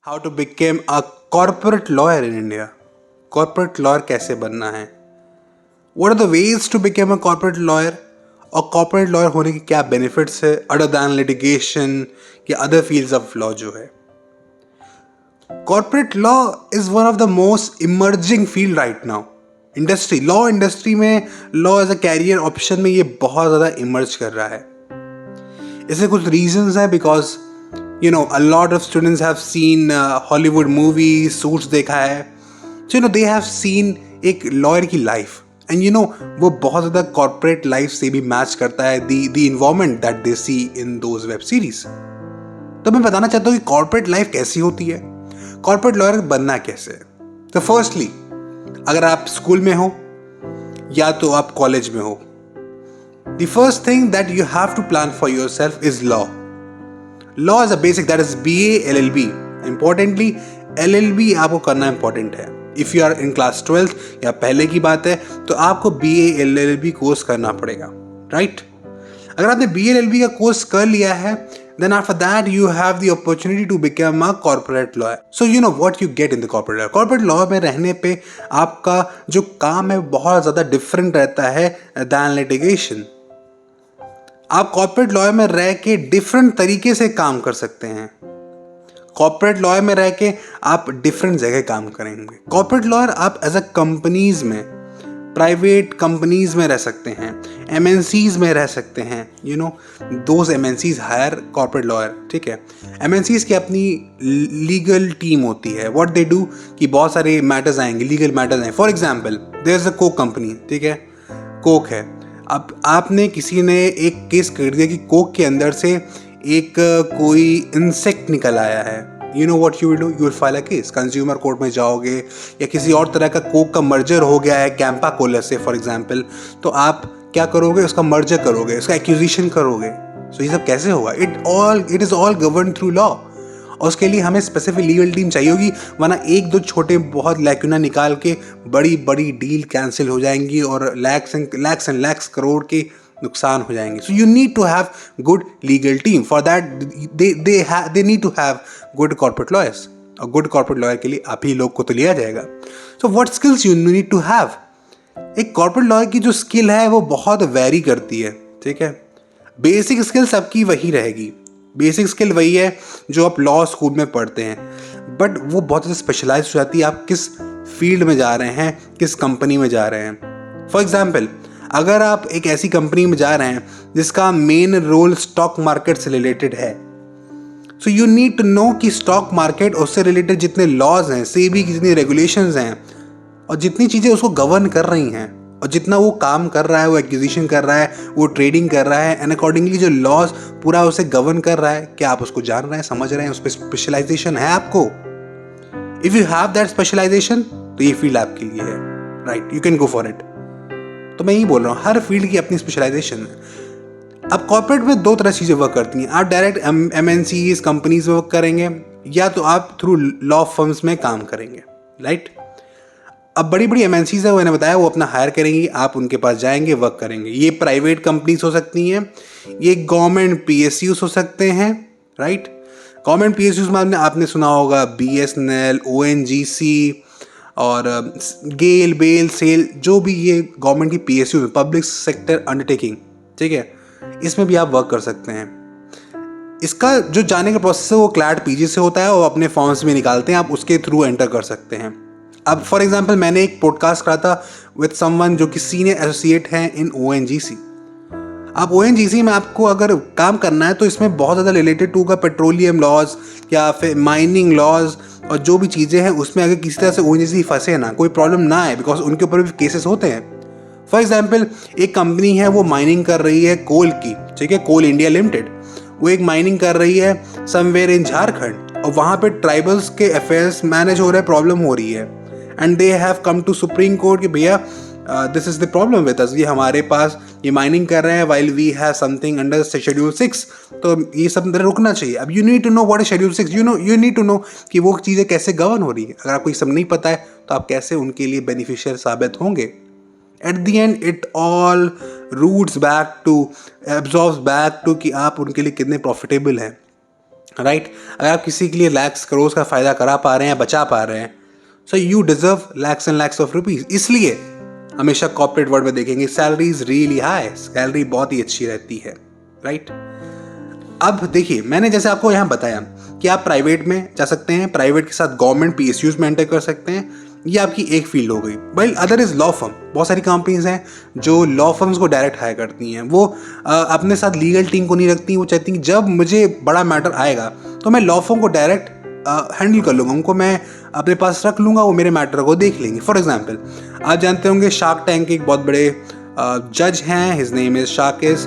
How to become a corporate lawyer in India. Corporate lawyer कैसे बनना है, what are the ways to become a corporate lawyer, और corporate lawyer होने के क्या बेनिफिट्स है अदर दैन लिटिगेशन या अदर फील्ड्स ऑफ लॉ जो है। Corporate law is one of the most emerging field right now. Law industry में law as a career option में ये बहुत ज़्यादा इमर्ज कर रहा है। इसके कुछ रीजंस हैं, because a lot of students have seen Hollywood movies, suits देखा है, so they have seen एक लॉयर की लाइफ, एंड वो बहुत ज़्यादा कॉर्पोरेट लाइफ से भी मैच करता है, the environment that they see in those web series. तो मैं बताना चाहता हूँ कि कॉर्पोरेट लाइफ कैसी होती है, कॉर्पोरेट लॉयर बनना कैसे है। तो फर्स्टली, अगर आप स्कूल में हो या तो आप कॉलेज में हो, the first thing that you have to plan for yourself is law. Law is a basic, that is BA LLB. Importantly, LLB आपको करना important है। If you are in class 12th या पहले की बात है तो आपको BA LLB कोर्स करना पड़ेगा, right? अगर आपने BA LLB का कोर्स कर लिया है, then after that you have the opportunity to become a corporate lawyer. So you know what you get in the corporate law. Corporate law में रहने पे आपका जो काम है बहुत ज़्यादा different रहता है than litigation. आप कॉर्पोरेट लॉ में रह के डिफरेंट तरीके से काम कर सकते हैं। कॉर्पोरेट लॉ में रह के आप डिफरेंट जगह काम करेंगे। कॉर्पोरेट लॉयर आप एज अ कंपनीज में, प्राइवेट कंपनीज में रह सकते हैं, एमएनसीज में रह सकते हैं, those MNCs hire corporate lawyer, ठीक है। एमएनसीज की अपनी लीगल टीम होती है। व्हाट दे डू कि बहुत सारे मैटर्स आएंगे, लीगल मैटर्स आएंगे। For example, there is a Coke company, ठीक है, कोक है। अब आपने किसी ने एक केस कर दिया कि कोक के अंदर से एक कोई इंसेक्ट निकल आया है, you know what you will do, you will file a case, consumer court में जाओगे। या किसी और तरह का कोक का मर्जर हो गया है कैंपा कोला से फॉर एग्जांपल, तो आप क्या करोगे, उसका मर्जर करोगे, उसका एक्यूजिशन करोगे। सो ये सब कैसे होगा? It is all govern through law. और उसके लिए हमें स्पेसिफिक लीगल टीम चाहिए होगी, वरना एक दो छोटे बहुत लैक्यूना निकाल के बड़ी बड़ी डील कैंसिल हो जाएंगी और लैक्स एंड लैक्स करोड़ के नुकसान हो जाएंगे। So you need to have good legal team. For that they need to have good corporate lawyers, और गुड कॉर्पोरेट लॉयर के लिए आप ही लोग को तो लिया जाएगा। So what skills you need to have? एक कॉर्पोरेट लॉयर की जो स्किल है वो बहुत वेरी करती है, ठीक है। बेसिक स्किल सबकी वही रहेगी, बेसिक स्किल वही है जो आप लॉ स्कूल में पढ़ते हैं, बट वो बहुत ज़्यादा स्पेशलाइज हो जाती है। आप किस फील्ड में जा रहे हैं, किस कंपनी में जा रहे हैं। फॉर एग्जाम्पल, अगर आप एक ऐसी कंपनी में जा रहे हैं जिसका मेन रोल स्टॉक मार्केट से रिलेटेड है, so you need to know कि स्टॉक मार्केट, उससे रिलेटेड जितने लॉज हैं, सेबी की जितनी रेगुलेशंस हैं और जितनी चीज़ें उसको गवर्न कर रही हैं, और जितना वो काम कर रहा है, वो एक्विजिशन कर रहा है, वो ट्रेडिंग कर रहा है, एंड अकॉर्डिंगली जो लॉज पूरा उसे गवर्न कर रहा है, क्या आप उसको जान रहे हैं, समझ रहे हैं, उस पर स्पेशलाइजेशन है आपको? If you have that specialisation तो ये फील्ड आपके लिए है, right, you can go for it. तो मैं यही बोल रहा हूँ, हर फील्ड की अपनी स्पेशलाइजेशन है। अब कॉर्पोरेट में दो तरह चीज़ें वर्क करती हैं। आप डायरेक्ट एमएनसीज कंपनीज में वर्क करेंगे, या तो आप थ्रू लॉ फर्म्स में काम करेंगे, राइट। अब बड़ी बड़ी एमएनसीज है, मैंने बताया, वो अपना हायर करेंगी, आप उनके पास जाएंगे, वर्क करेंगे। ये प्राइवेट कंपनीज हो सकती हैं, ये गवर्नमेंट पीएसयूज हो सकते हैं, राइट। गवर्नमेंट पीएसयूज में आपने सुना होगा बीएसएनएल, ओएनजीसी और गेल, बेल, सेल, जो भी ये गवर्नमेंट की पीएसयू, पब्लिक सेक्टर अंडरटेकिंग, ठीक है, इसमें भी आप वर्क कर सकते हैं। इसका जो जाने का प्रोसेस है वो क्लैट पीजी से होता है, और अपने फॉर्म्स में निकालते हैं, आप उसके थ्रू एंटर कर सकते हैं। अब फॉर एग्जांपल, मैंने एक पॉडकास्ट करा था विद समवन जो कि सीनियर एसोसिएट हैं इन ओएनजीसी। आप ओएनजीसी में आपको अगर काम करना है तो इसमें बहुत ज़्यादा रिलेटेड होगा पेट्रोलियम लॉज या फिर माइनिंग लॉज, और जो भी चीज़ें हैं उसमें अगर किसी तरह से ओएनजीसी फंसे ना, कोई प्रॉब्लम ना आए, बिकॉज उनके ऊपर भी केसेस होते हैं। फॉर एग्जाम्पल, एक कंपनी है, वो माइनिंग कर रही है कोल की, ठीक है, कोल इंडिया लिमिटेड। वो एक माइनिंग कर रही है समवेयर इन झारखंड, और वहाँ पे ट्राइबल्स के अफेयर्स मैनेज हो रहे, प्रॉब्लम हो रही है, and they have come to supreme court कि भैया this is the problem with us, ये हमारे पास ये माइनिंग कर रहे हैं while we have something under schedule 6, तो ये सब रुकना चाहिए। अब you need to know what is schedule 6, you need to know कि वो चीज़ें कैसे गवर्न हो रही है। अगर आपको ये सब नहीं पता है तो आप कैसे उनके लिए बेनिफिशियल साबित होंगे? At the end it all roots back to, absorbs back to कि आप उनके लिए कितने प्रॉफिटेबल हैं। राइट। अगर आप किसी के लिए लैक्स करोड़ का फ़ायदा करा पा रहे हैं, बचा पा रहे हैं, so you deserve lakhs and lakhs of rupees. इसलिए हमेशा कॉर्पोरेट वर्ल्ड में देखेंगे salary is really high, salary बहुत ही अच्छी रहती है, राइट। अब देखिए, मैंने जैसे आपको यहाँ बताया कि आप प्राइवेट में जा सकते हैं, प्राइवेट के साथ गवर्नमेंट PSUs में एंटर कर सकते हैं, ये आपकी एक फील्ड हो गई। Well other is law firm. बहुत सारी कंपनीज हैं जो लॉ फर्म्स को डायरेक्ट हायर करती हैं। वो अपने साथ लीगल टीम को नहीं रखती। वो चाहती हैं जब मुझे बड़ा मैटर आएगा तो मैं लॉ फर्म को डायरेक्ट हैंडल कर लूँगा, उनको मैं अपने पास रख लूँगा, वो मेरे मैटर को देख लेंगे। फॉर एग्जाम्पल, आप जानते होंगे शार्क टैंक के एक बहुत बड़े जज हैं, हिज नेम इज शाकिस,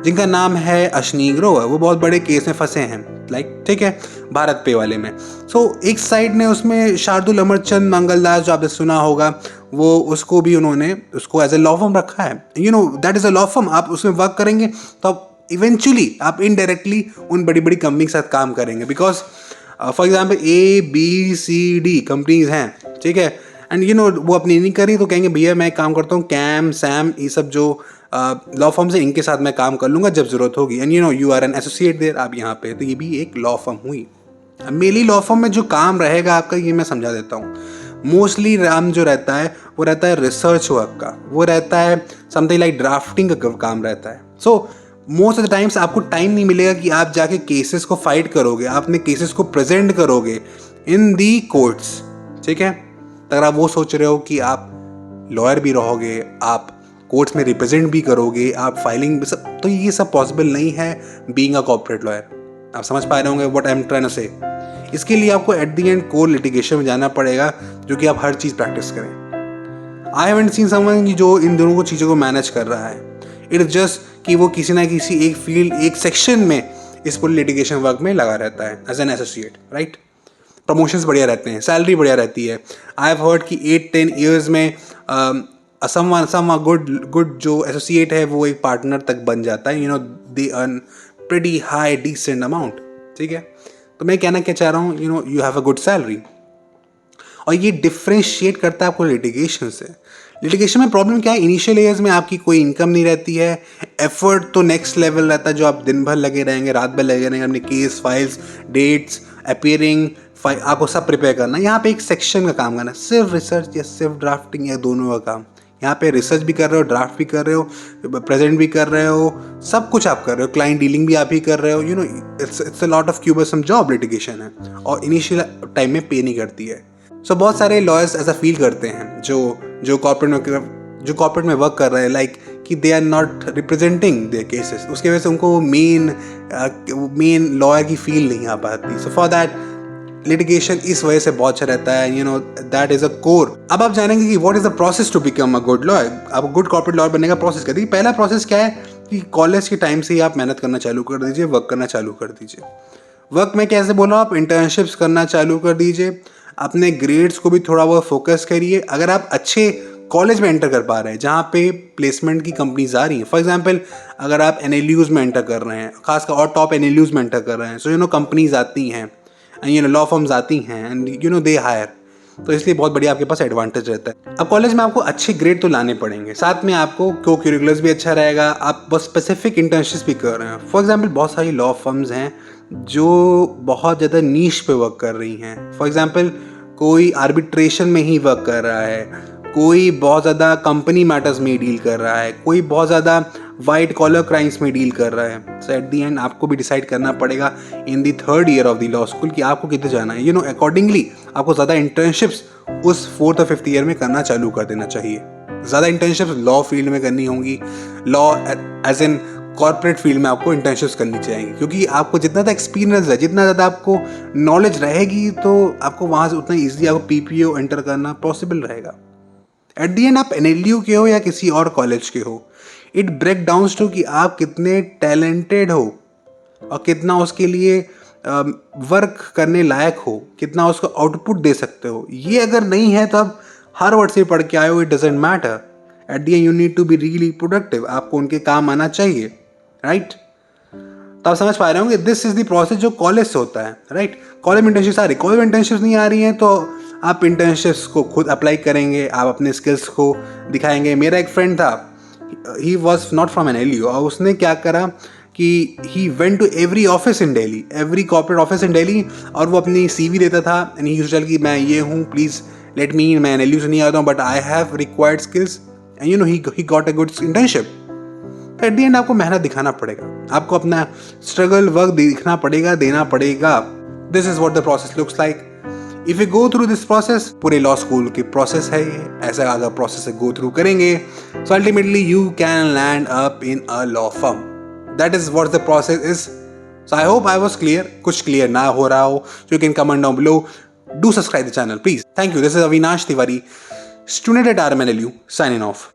जिनका नाम है अशनीक ग्रोवर। वो बहुत बड़े केस में फंसे हैं, लाइक ठीक है, भारत पे वाले में। एक साइड ने उसमें शार्दुल अमरचंद मंगलदास, जो आपने सुना होगा, वो उसको भी उन्होंने उसको एज ए लॉ फर्म रखा है। That is a law firm. आप उसमें वर्क करेंगे तो आप इवेंचुअली आप इनडायरेक्टली उन बड़ी बड़ी कंपनी के साथ काम करेंगे। Because for example ABCD companies हैं, ठीक है, एंड वो अपनी नहीं करी तो कहेंगे भैया मैं काम करता हूँ कैम सैम, ये सब जो लॉ फर्म से, इनके साथ मैं काम कर लूँगा जब ज़रूरत होगी। And you are an associate there, आप यहाँ पे, तो ये भी एक लॉ फर्म हुई। मेनली लॉ फर्म में जो काम रहेगा आपका, ये मैं समझा देता हूँ। मोस्टली काम जो रहता है वो रहता है रिसर्च वर्क का, वो रहता है समथिंग लाइक ड्राफ्टिंग का काम रहता है। मोस्ट ऑफ द टाइम्स आपको टाइम नहीं मिलेगा कि आप जाके केसेस को फाइट करोगे, आप अपने केसेस को प्रेजेंट करोगे इन दी कोर्ट्स, ठीक है। अगर आप वो सोच रहे हो कि आप लॉयर भी रहोगे, आप कोर्ट्स में रिप्रेजेंट भी करोगे, आप फाइलिंग भी सब, तो ये सब पॉसिबल नहीं है बीइंग अ कॉर्पोरेट लॉयर। आप समझ पा रहे होंगे what I am trying to say. इसके लिए आपको at the end core litigation में जाना पड़ेगा, जो कि आप हर चीज़ प्रैक्टिस करें। आई हैवंट सीन समवन जो इन दोनों को चीज़ों को मैनेज कर रहा है। इट इज जस्ट कि वो किसी ना किसी एक फील्ड, एक सेक्शन में इस पूरे लिटिगेशन वर्क में लगा रहता है as an associate, right. Promotions बढ़िया रहते हैं, सैलरी बढ़िया रहती है। आई हैव हर्ड कि 8-10 ईयर्स में सम गुड जो एसोसिएट है वो एक पार्टनर तक बन जाता है। They earn pretty high decent amount, ठीक है। तो मैं कहना क्या चाह रहा हूँ, you have a good salary. और ये डिफ्रेंशिएट करता है आपको लिटिगेशन से। लिटिगेशन में प्रॉब्लम क्या है, इनिशियल एयर्स में आपकी कोई इनकम नहीं रहती है, एफर्ट तो नेक्स्ट लेवल रहता है, जो आप दिन भर लगे रहेंगे, रात भर लगे रहेंगे, अपने केस फाइल्स, डेट्स, अपीयरिंग, आपको सब प्रिपेयर करना। यहाँ पे एक सेक्शन का काम करना, सिर्फ रिसर्च या सिर्फ ड्राफ्टिंग या दोनों का काम। यहाँ पे रिसर्च भी कर रहे हो, ड्राफ्ट भी कर रहे हो, प्रेजेंट भी कर रहे हो, सब कुछ आप कर रहे हो, क्लाइंट डीलिंग भी आप ही कर रहे हो। It's a lot of cumbersome job litigation है, और इनिशियल टाइम में पे नहीं करती है। बहुत सारे लॉयर्स ऐसा फील करते हैं जो कॉर्पोरेट में वर्क कर रहे हैं, लाइक कि they are not representing their cases. उसके वजह से उनको मेन लॉयर की फील नहीं आ पाती। सो फॉर दैट लिटिगेशन इस वजह से बहुत अच्छा रहता है, दैट इज अ कोर। अब आप जानेंगे कि what is the process to become a good lawyer. आप गुड कॉर्पोरेट लॉयर बनने का प्रोसेस कर दीजिए। पहला प्रोसेस क्या है कि कॉलेज के टाइम से ही आप मेहनत करना चालू कर दीजिए, वर्क करना चालू कर दीजिए। वर्क में कैसे बोला, आप इंटर्नशिप्स करना चालू कर दीजिए, अपने ग्रेड्स को भी थोड़ा बहुत फोकस करिए। अगर आप अच्छे कॉलेज में एंटर कर पा रहे हैं जहाँ पे प्लेसमेंट की कंपनीज आ रही हैं, फॉर एग्जांपल अगर आप NLUs में एंटर कर रहे हैं, खासकर और टॉप NLUs में एंटर कर रहे हैं, सो कंपनीज आती हैं, लॉ फर्म्स आती हैं, एंड दे हायर, तो इसलिए बहुत बढ़िया आपके पास एडवांटेज रहता है। अब कॉलेज में आपको अच्छे ग्रेड तो लाने पड़ेंगे, साथ में आपको को करिकुलर्स भी अच्छा रहेगा, आप बस स्पेसिफिक इंटर्नशिप्स भी कर रहे हैं। फॉर एग्जांपल बहुत सारी लॉ फर्म्स हैं जो बहुत ज़्यादा नीश पे वर्क कर रही हैं। फॉर एग्जांपल कोई आर्बिट्रेशन में ही वर्क कर रहा है, कोई बहुत ज़्यादा कंपनी मैटर्स में डील कर रहा है, कोई बहुत ज़्यादा वाइट कॉलर क्राइम्स में डील कर रहा है। सो एट दी एंड आपको भी डिसाइड करना पड़ेगा इन दी 3rd year of the law school कि आपको कितने जाना है। अकॉर्डिंगली आपको ज़्यादा इंटर्नशिप्स उस 4th और 5th ईयर में करना चालू कर देना चाहिए। ज़्यादा इंटर्नशिप्स लॉ फील्ड में करनी होंगी, law as an corporate field में आपको इंटर्नशिप्स करनी चाहिए, क्योंकि आपको जितना ज़्यादा एक्सपीरियंस है, जितना ज़्यादा आपको नॉलेज रहेगी, तो आपको वहाँ से उतना ईजिली आपको PPO एंटर करना पॉसिबल रहेगा। एट दी एंड आप NLU के हो या किसी और कॉलेज के हो, इट ब्रेक डाउन्स टू कि आप कितने टैलेंटेड हो और कितना उसके लिए वर्क करने लायक हो, कितना उसको आउटपुट दे सकते हो। ये अगर नहीं है तो आप हर वर्ड से पढ़ के आए हो, it doesn't matter. At the end you need to be really productive, आपको उनके काम आना चाहिए, राइट। तो आप समझ पा रहे होंगे, दिस इज द प्रोसेस जो कॉलेज से होता है, राइट। कॉलेज में इंटर्नशिप्स आ रही, कॉलेज में इंटर्नशिप्स नहीं आ रही हैं तो आप इंटर्नशिप्स को खुद अप्लाई करेंगे, आप अपने स्किल्स को दिखाएंगे। मेरा एक फ्रेंड था, he was not from NLU, और उसने क्या करा कि he went to every office in Delhi, every corporate office in Delhi, और वो अपनी CV देता था एंड ही यूज्ड कि मैं ये हूँ, प्लीज़ लेट मी, मैं NLU से नहीं आता हूँ but I have required skills and you know he got a good internship. तो एट द एंड आपको मेहनत दिखाना पड़ेगा, आपको अपना स्ट्रगल वर्क दिखना पड़ेगा, देना पड़ेगा। This is what the process looks like. If you go through this process, पूरे लॉ स्कूल की प्रोसेस है ये, ऐसा अगर प्रोसेस से गो थ्रू करेंगे so ultimately you can land up in a law firm. That is what the process is. So I hope I was clear. कुछ clear ना हो रहा हो so you can comment down below. Do subscribe the channel please. Thank you. This is Avinash Tiwari, student at RMNLU, signing off.